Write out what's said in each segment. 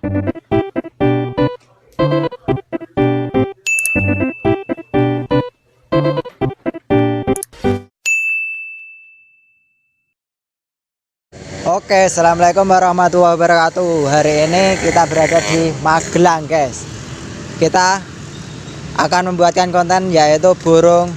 Oke, assalamualaikum warahmatullahi wabarakatuh. Hari ini kita berada di Magelang, guys. Kita akan membuatkan konten yaitu burung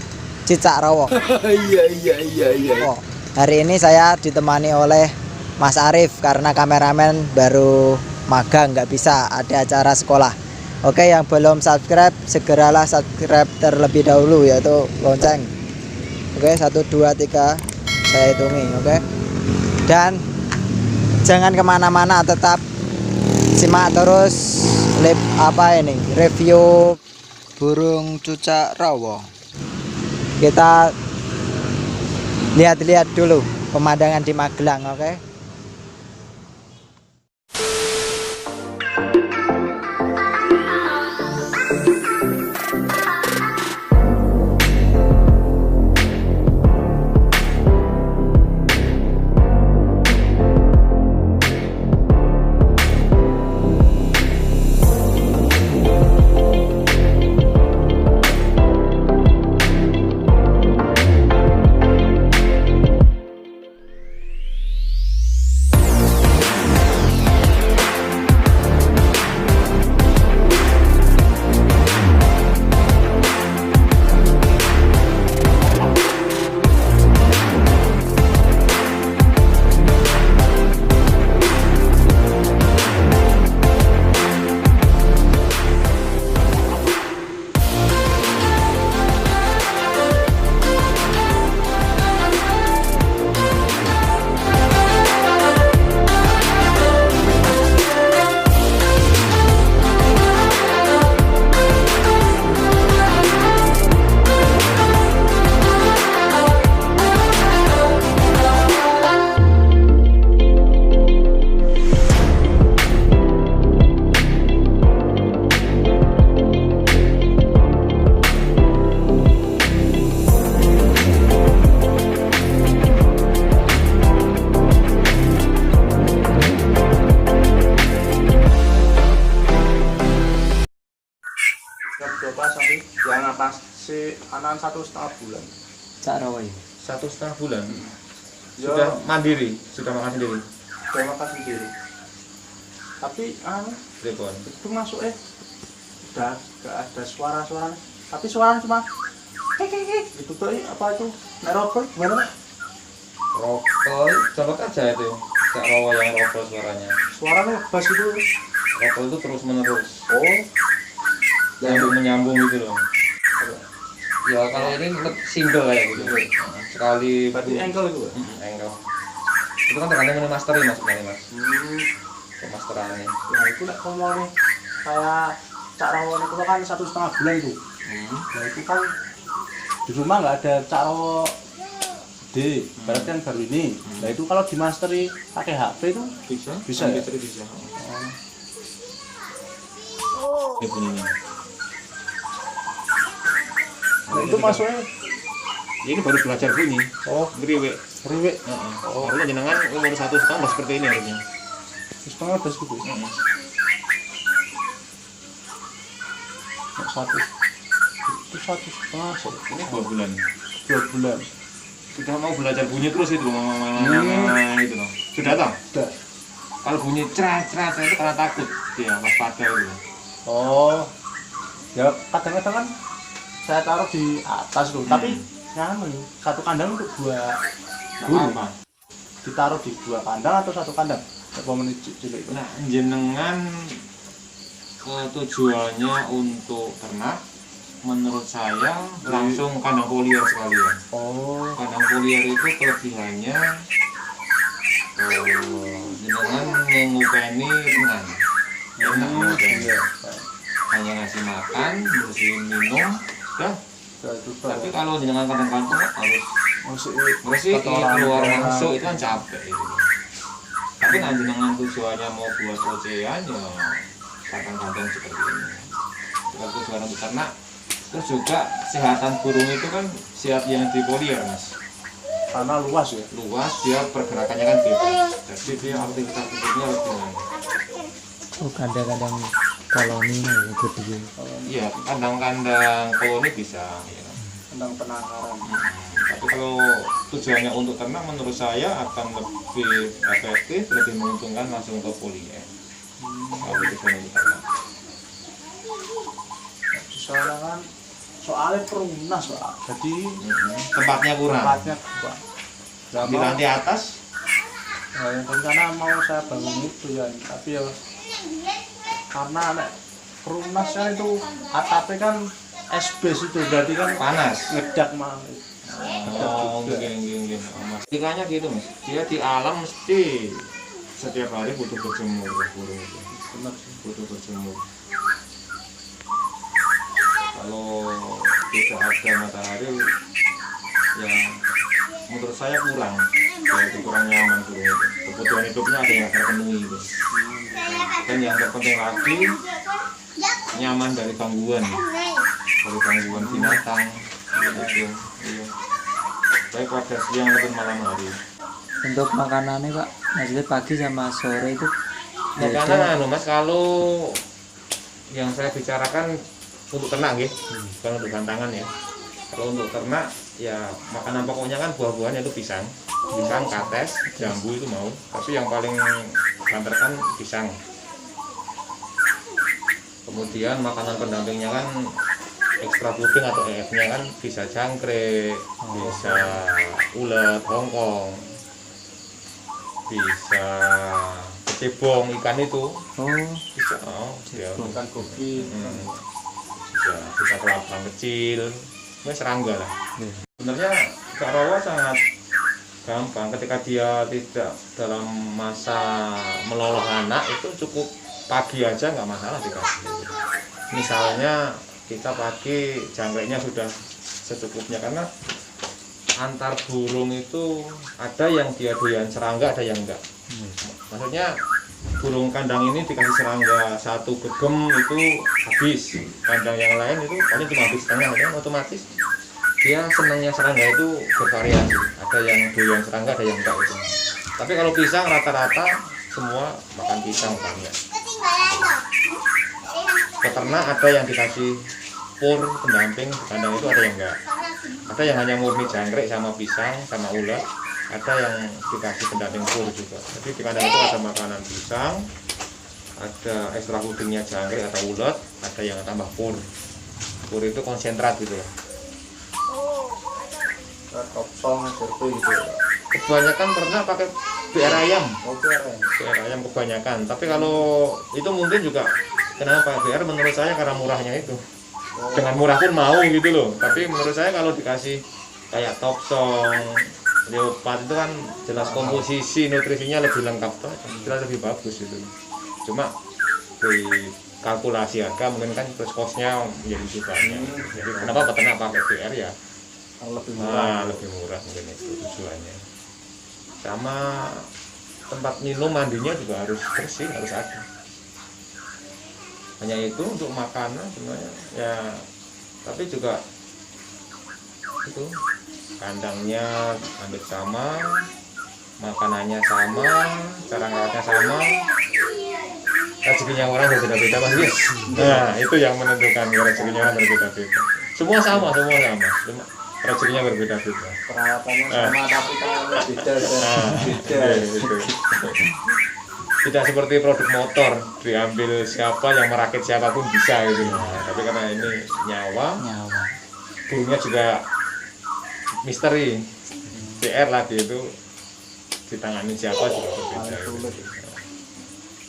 cicak rawa. Iya. Oh, hari ini saya ditemani oleh Mas Arif karena kameramen baru magang, nggak bisa, ada acara sekolah. Oke, yang belum subscribe segeralah subscribe terlebih dahulu, yaitu lonceng. Oke, 1 2 3 saya hitungi. Oke, dan jangan kemana-mana, tetap simak terus review burung cucak rawa. Kita lihat-lihat dulu pemandangan di Magelang. Oke. Yang apa si anak 1,5 bulan. Cak rawa ini 1,5 bulan. Sudah mandiri, sudah makan sendiri. Sudah makan sendiri. Tapi Repon. itu masuk udah gak ada suara-suara. Tapi suaranya cuma itu tuh apa itu? Nerobot gimana? Rokol, colok aja itu. Cak rawa yang rokol suaranya. Suaranya bass itu. Rokol itu terus menerus. Oh, Menyambung gitu loh. Ya kalau ini single kayak gitu. Sekali. berarti ankle itu. Engkel. Itu kan tergantung masteri mas sebenarnya mas. Pemasterannya. Nah itu lah kalau nih kayak cak rawon itu kan 1,5 bulan itu. Nah itu kan di rumah nggak ada cak rawo gede, berarti yang baru ini. Nah itu kalau dimasteri pakai HP itu bisa ya? Bisa. Ini bunyinya. Nah itu masuknya Ini baru belajar bunyi. oh Ngeriwek. riwek. Harusnya jenengan umur 1 tahun seperti ini harusnya. Setengah belas gitu. Satu itu 1,5 Ini 2 bulan. 2 bulan. Sudah mau belajar bunyi terus itu loh, itu loh. Sudah tahu? Sudah. Kalau bunyi cerat itu karena takut dia waspada itu. Oh ya kadang-kadang kan saya taruh di atas tuh, tapi satu kandang untuk 2 burung. Ditaruh di 2 kandang atau 1 kandang? Apa menit cilik itu? Nah, jenengan tujuannya untuk ternak, menurut saya langsung kandang foliar sekalian. Oh, Kandang foliar itu kelebihannya jenengan mengupeni dengan enak ngupeni. Hanya ngasih makan, bersihin minum, dah. Tapi kalau jenengan kadang-kadang harus bersihin keluar masuk itu kan capek gitu. Tapi nah jenengan tujuannya mau buat ocehan ya kadang-kadang seperti ini. Kalau tujuan untuk ternak, terus juga kesehatan burung itu kan siap yang di foliar mas. karena luas ya. Luas, dia pergerakannya kan bebas, jadi dia aktivitas hidupnya lebih banyak. Oh, kandang-kandang koloni nih gede. Iya, kandang-kandang koloni bisa ya. Tentang penangkaran. Tapi kalau tujuannya untuk ternak menurut saya akan lebih efektif, lebih menguntungkan langsung ke polier. Kalau tujuannya untuk ternak. Soalnya kan soalnya perunas Pak. Jadi Tempatnya kurang. tempatnya Pak. Di lantai atas Yang rencana mau saya bangun itu ya, tapi ya karena nek perunasnya itu atapnya kan SBS itu berarti kan panas. ngedak mah. Oh, gini. Mas. Ikannya gitu mas. Dia di alam mesti setiap hari butuh berjemur burung itu. Bener sih. Butuh berjemur. Kalau tidak ada matahari, ya menurut saya kurang. Ya, itu kurang nyaman burung itu. Kebutuhan hidupnya ada yang terpenuhi gitu. Dan yang terpenting lagi nyaman dari gangguan binatang gitu. Iya. Baik pada siang maupun malam hari. Untuk makanannya Pak, maksudnya pagi sama sore itu Makanan mas, kalau yang saya bicarakan untuk ternak gitu, bukan untuk gantangan ya. Kalau untuk ternak ya makanan pokoknya kan buah-buahan itu pisang, kates, jambu itu mau. Tapi yang paling banter kan pisang. Kemudian makanan pendampingnya kan ekstra puding atau EF-nya kan bisa jangkrik, bisa ulet Hongkong, bisa kecebong ikan itu, bisa, ya, Bukan kopi. bisa kelabang kecil, serangga lah. Sebenarnya Kak Rawa sangat gampang ketika dia tidak dalam masa meloloh anak, itu cukup pagi aja nggak masalah dikasih. Misalnya kita pagi jangkriknya sudah secukupnya, karena antar burung itu ada yang dia doyan serangga, ada yang enggak. Maksudnya burung kandang ini dikasih serangga satu gegem itu habis, kandang yang lain itu paling cuma habis setengah, kan otomatis dia senangnya serangga itu bervariasi, ada yang doyan serangga, ada yang enggak itu. Tapi kalau pisang rata-rata semua makan pisang banyak. Peternak ada yang dikasih pur pendamping kandang itu, ada yang enggak. Ada yang hanya murni jangkrik sama pisang sama ulet, ada yang dikasih pendamping pur juga. Jadi di kandang itu ada makanan pisang, ada ekstra pudingnya jangkrik atau ulet, ada yang tambah pur. Pur itu konsentrat gitu loh. Topsong, serpi gitu. Kebanyakan pernah pakai BR ayam. Oke, BR ayam kebanyakan. Tapi kalau itu mungkin juga kenapa BR menurut saya karena murahnya itu. Dengan murah pun mau gitu loh. Tapi menurut saya kalau dikasih kayak Topsong, Leopard itu kan jelas komposisi nutrisinya lebih lengkap tuh, jelas lebih bagus itu. Cuma di kalkulasi harga mungkin kan terus costnya menjadi lebih banyak. Jadi kenapa peternak pakai BR ya? lebih murah. Lebih murah mungkin itu tujuannya. Sama tempat minum mandinya juga harus bersih, harus ada. Hanya itu untuk makanan sebenarnya ya, tapi juga itu kandangnya hampir sama, makanannya sama, cara ngerawatnya sama, rezekinya orang berbeda-beda mas Yes. Nah itu yang menentukan rezekinya orang berbeda-beda. Semua sama, cuma rezekinya berbeda-beda. Perawatannya sama tapi kan beda. Gitu. Tidak seperti produk motor diambil siapa yang merakit siapapun bisa gitu. Tapi karena ini nyawa, burungnya juga misteri. PR lagi itu ditangani siapa juga berbeda. Gitu.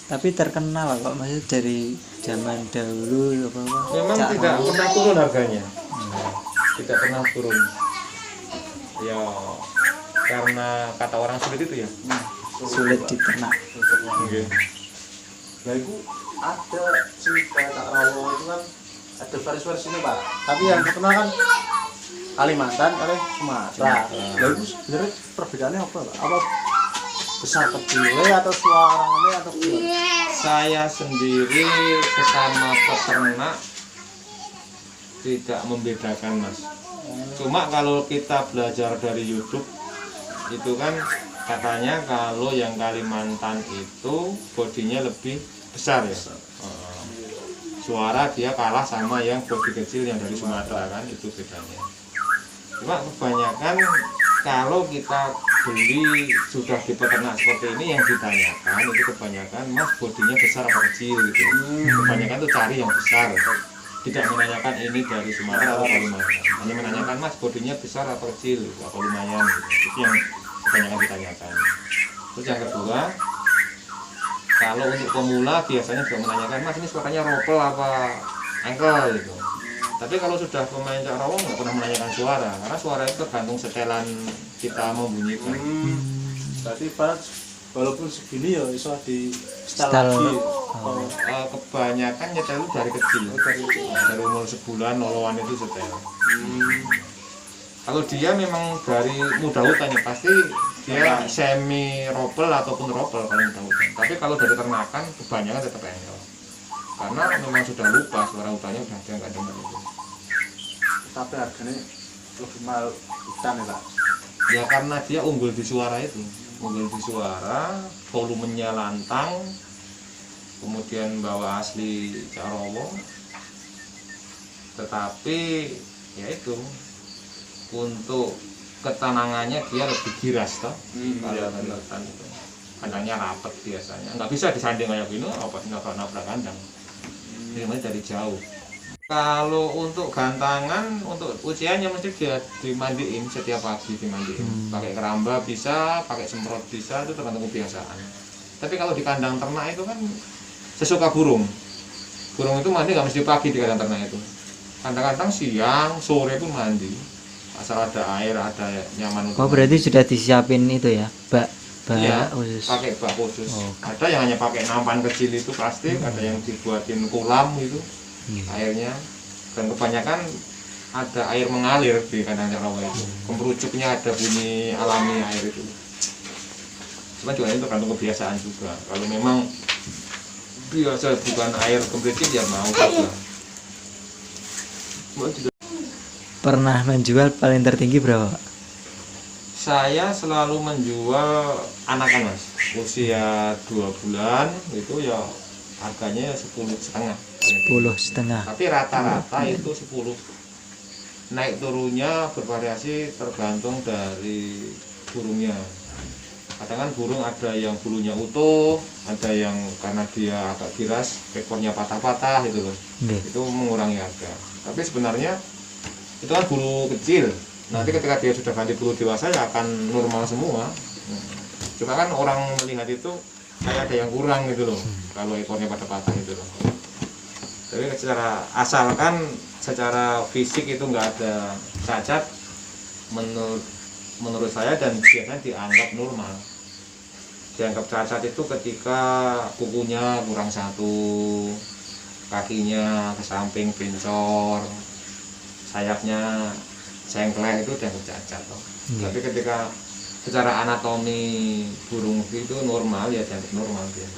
Tapi terkenal kok, maksudnya dari zaman dahulu apa? Memang tidak pernah turun harganya. Tidak pernah turun. Ya karena kata orang sulit itu ya. Sulit diternak. Okay. Nah itu ada cerita Kak Rawo itu kan ada versi ini Pak. Tapi yang terkenal kan Kalimantan oleh Sumatera. Nah itu sebenarnya perbedaannya apa Pak? Apa besar kecilnya atau suaranya atau Saya sendiri sesama peternak tidak membedakan mas. Cuma kalau kita belajar dari YouTube itu kan katanya kalau yang Kalimantan itu bodinya lebih besar ya. Suara dia kalah sama yang bodi kecil yang dari Sumatera kan, itu bedanya. Cuma kebanyakan kalau kita beli sudah di peternak seperti ini yang ditanyakan itu kebanyakan mas bodinya besar apa kecil gitu. Kebanyakan tuh cari yang besar, tidak menanyakan ini dari Sumatera atau Kalimantan, hanya menanyakan mas bodinya besar apa kecil gitu, apa lumayan gitu. Itu yang kebanyakan ditanyakan. Terus yang kedua, kalau untuk pemula biasanya juga menanyakan mas ini suaranya ropel apa engkel gitu. Tapi kalau sudah pemain cak rawong nggak pernah menanyakan suara, karena suara itu tergantung setelan kita membunyikan. Berarti walaupun segini ya bisa di setel Setel. lagi. Kebanyakan nyetel itu dari kecil, dari umur sebulan nolowan itu setel. Kalau dia memang dari muda hutannya pasti dia semi ropel ataupun ropel kalau muda hutan. Tapi kalau dari ternakan kebanyakan tetap engkel, karena memang sudah lupa suara hutannya udah dia nggak dengar itu. Tapi harganya lebih mahal hutan ya Pak. Ya karena dia unggul di suara itu, unggul di suara, volumenya lantang, kemudian bawa asli Cak Rowo. Tetapi ya itu untuk ketenangannya dia lebih giras toh. Kalau dari hutan itu kandangnya rapet biasanya, nggak bisa disanding kayak gini, apa nabrak kandang. Ini dari jauh. Kalau untuk gantangan, untuk ujiannya mesti dia dimandiin setiap pagi, dimandiin. Pakai keramba bisa, pakai semprot bisa, itu tergantung kebiasaan. Tapi kalau di kandang ternak itu kan sesuka burung. Burung itu mandi nggak mesti pagi di kandang ternak itu. Kadang-kadang siang, sore pun mandi. Asal ada air, ada nyaman untuk Oh berarti sudah disiapin itu ya, bak iya, khusus. pakai bak khusus. Oh. Ada yang hanya pakai nampan kecil itu plastik, ada yang dibuatin kolam gitu. Airnya, dan kebanyakan ada air mengalir di kandang Cak Rowo itu. Kemerucuknya ada bunyi alami air itu. Cuma juga itu tergantung kebiasaan juga. Kalau memang biasa bukan air kemerucuk ya mau juga. Pernah menjual paling tertinggi berapa Pak? Saya selalu menjual anakan mas, usia 2 bulan itu ya harganya 10,5. 10,5. Tapi rata-rata itu 10. Naik turunnya bervariasi tergantung dari burungnya. Kadang kan burung ada yang bulunya utuh, ada yang karena dia agak giras ekornya patah-patah gitu loh. Itu mengurangi harga. Tapi sebenarnya itu kan bulu kecil. Nanti ketika dia sudah ganti bulu dewasa ya akan normal semua. Cuma kan orang melihat itu kayak ada yang kurang gitu loh, kalau ekornya patah-patah gitu loh. Tapi secara asalkan secara fisik itu nggak ada cacat, menurut saya dan biasanya dianggap normal. Dianggap cacat itu ketika kukunya kurang satu, kakinya ke samping bencor, sayapnya cengklek, itu dianggap cacat loh. Tapi ketika secara anatomi burung itu normal ya dianggap normal dia.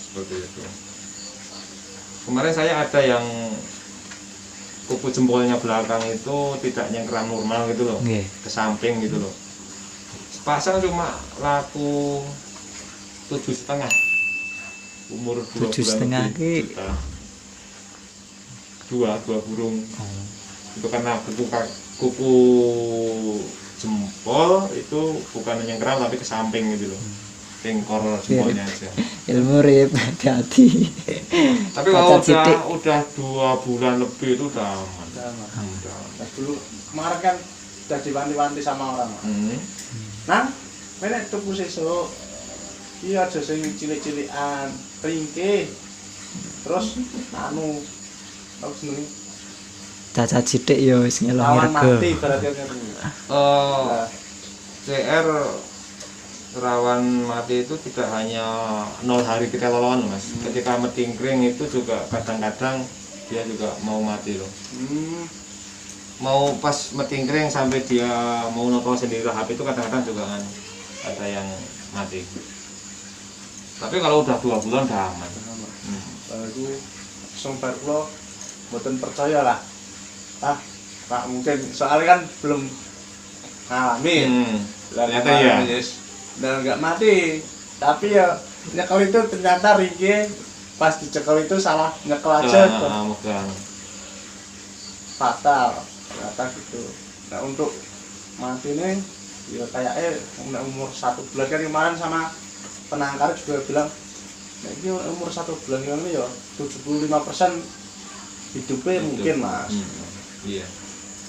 Seperti itu. Kemarin saya ada yang kuku jempolnya belakang itu tidak nyengkeram normal gitu loh, ke samping gitu loh. Sepasang cuma laku 7,5. Umur 2 bulan lebih. Dua burung. Itu karena kuku jempol itu bukan nyengkeram tapi ke samping gitu loh. Tengkor jempolnya aja. Ilmu rib, hati-hati. Tapi kalau udah 2 bulan lebih itu udah aman. Nah, dulu kemarin kan udah diwanti-wanti sama orang. Nah, menek tuku sesuk. Iya aja sing cilik-cilikan, ringkih. Terus anu apa jenenge? Cacat sithik ya wis ngelongi Lawan rego. mati berarti kan. CR rawan mati itu tidak hanya 0 hari kita lawan mas. Ketika metingkring itu juga kadang-kadang dia juga mau mati loh. Mau pas metingkring sampai dia mau notol sendiri lahap itu kadang-kadang juga kan ada yang mati. Tapi kalau udah 2 bulan udah aman. Baru sempat lo mboten percaya lah. Pak mungkin soalnya kan belum ngalamin. Ternyata ya. Dan nggak mati. Tapi ya nyekel itu ternyata Riki pas dicekel itu salah nyekel aja megang. fatal ternyata gitu. Nah untuk mati nih ya kayaknya umur 1 bulan kan kemarin sama penangkar juga bilang nah ini umur 1 bulan ini ya 75% hidupnya mungkin mas. Iya.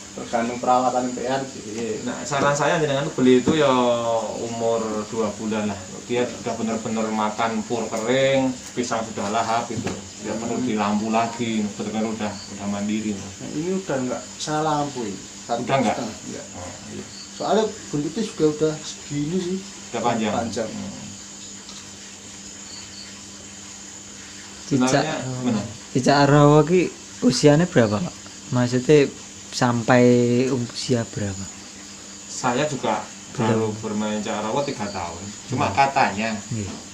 Tergantung perawatan PN sih. Nah, saran saya dengan beli itu ya umur 2 bulan lah. Dia sudah benar-benar makan pur kering, pisang sudah lahap itu. Dia perlu dilampu lagi, benar-benar udah mandiri. Nah, ini udah enggak saya lampu ini. Udah enggak? Enggak. Oh, iya. Soalnya bentuknya juga udah segini sih. Udah panjang. Sebenarnya gimana? Cicak Arawa ki usianya berapa, Pak? Maksudnya sampai usia berapa? Saya juga baru bermain cak Arawa 3 tahun. Cuma katanya,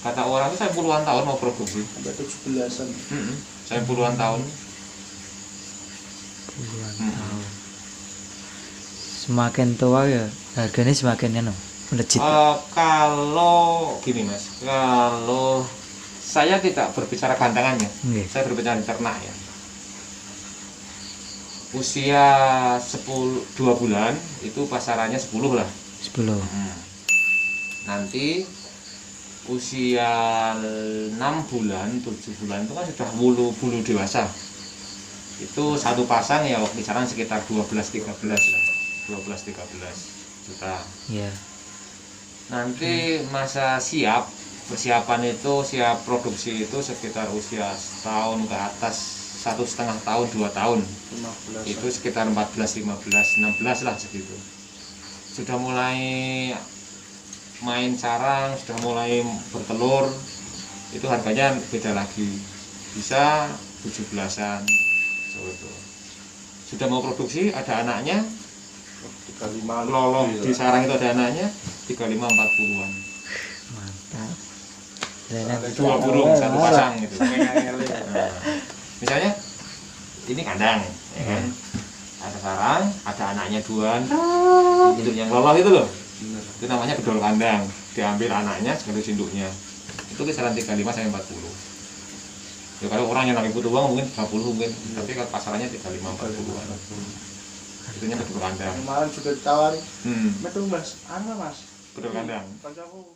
kata orang itu saya puluhan tahun mau produksi. Sampai 17-an. Saya puluhan tahun. Puluhan tahun. Semakin tua ya harganya semakin melejit. Kalau gini mas, kalau saya tidak berbicara gantangannya, saya berbicara ternak ya. Usia 2 bulan itu pasarannya 10 lah. 10. Nanti usia 6 bulan, 7 bulan itu kan sudah bulu dewasa. Itu satu pasang ya kisaran sekitar 12-13 lah. 12-13 juta. Iya. Nanti masa persiapan itu siap produksi itu sekitar usia setahun ke atas, 1,5 tahun 2 tahun 15. itu sekitar 14, 15, 16 lah segitu. Sudah mulai main sarang, sudah mulai bertelur, itu harganya beda lagi, bisa 17-an gitu. Sudah mau produksi ada anaknya 35 lolong di sarang itu ada anaknya 35-40-an. Mantap. Dua burung satu pasang gitu. Nah, misalnya ini kandang, ya kan? Ada sarang, ada anaknya 2. Itu yang loloh itu loh. Itu namanya bedol kandang. Diambil anaknya sekaligus induknya. Itu kisaran 35-40. Ya kalau orang yang lagi butuh uang mungkin 30 mungkin, tapi kalau pasarannya 35-40-an. Itunya bedol kandang. Kemarin sudah ditawari. Hmm. Betul mas, mas. Bedol kandang. Kancaku